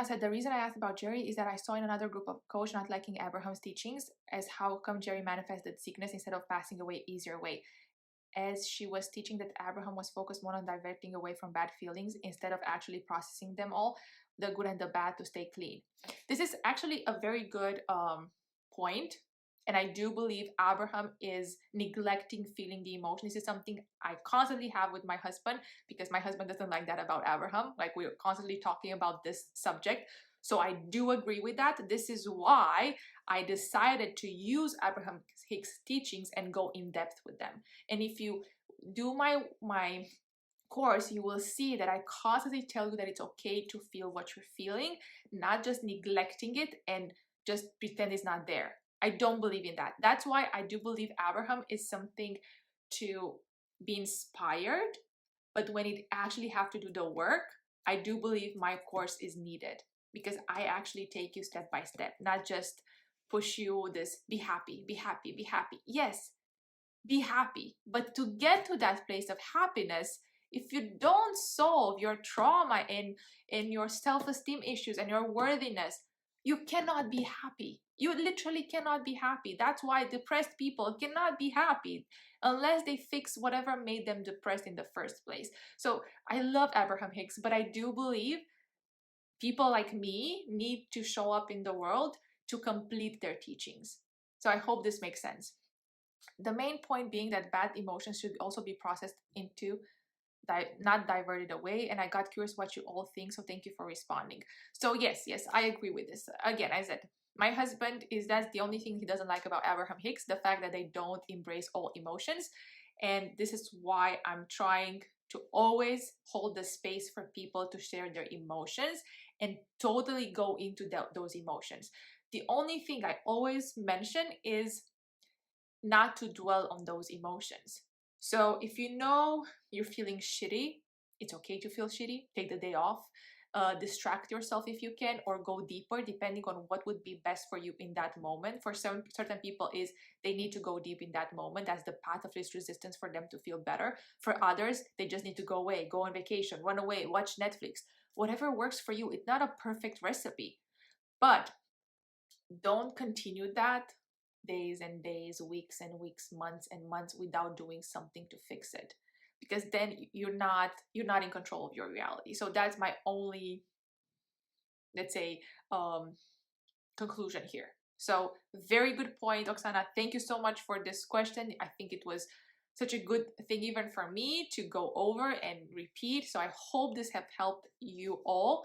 I said the reason I asked about Jerry is that I saw in another group of coach not liking Abraham's teachings as how come Jerry manifested sickness instead of passing away easier way. As she was teaching that Abraham was focused more on diverting away from bad feelings instead of actually processing them all, the good and the bad, to stay clean. This is actually a very good point. And I do believe Abraham is neglecting feeling the emotion. This is something I constantly have with my husband because my husband doesn't like that about Abraham. Like, we're constantly talking about this subject. So I do agree with that. This is why I decided to use Abraham-Hicks teachings and go in depth with them. And if you do my course, you will see that I constantly tell you that it's okay to feel what you're feeling, not just neglecting it and just pretend it's not there. I don't believe in that. That's why I do believe Abraham is something to be inspired, but when it actually have to do the work, I do believe my course is needed because I actually take you step by step, not just push you this be happy, be happy, be happy. Yes, be happy, but to get to that place of happiness, if you don't solve your trauma and your self-esteem issues and your worthiness, you cannot be happy. You literally cannot be happy. That's why depressed people cannot be happy unless they fix whatever made them depressed in the first place. So I love Abraham-Hicks, but I do believe people like me need to show up in the world to complete their teachings. So I hope this makes sense. The main point being that bad emotions should also be processed into, not diverted away. And I got curious what you all think, so thank you for responding. So yes, I agree with this. Again, I said my husband that's the only thing he doesn't like about Abraham-Hicks, the fact that they don't embrace all emotions. And this is why I'm trying to always hold the space for people to share their emotions and totally go into those emotions. The only thing I always mention is not to dwell on those emotions. So if you know you're feeling shitty, it's okay to feel shitty. Take the day off. Distract yourself if you can, or go deeper depending on what would be best for you in that moment. For some certain people is they need to go deep in that moment. That's the path of least resistance for them to feel better. For others, they just need to go away, go on vacation, run away, watch Netflix. Whatever works for you. It's not a perfect recipe, but don't continue that days and days, weeks and weeks, months and months without doing something to fix it, because then you're not in control of your reality. So that's my only, let's say, conclusion here. So very good point, Oksana. Thank you so much for this question. I think it was such a good thing even for me to go over and repeat. So I hope this have helped you all.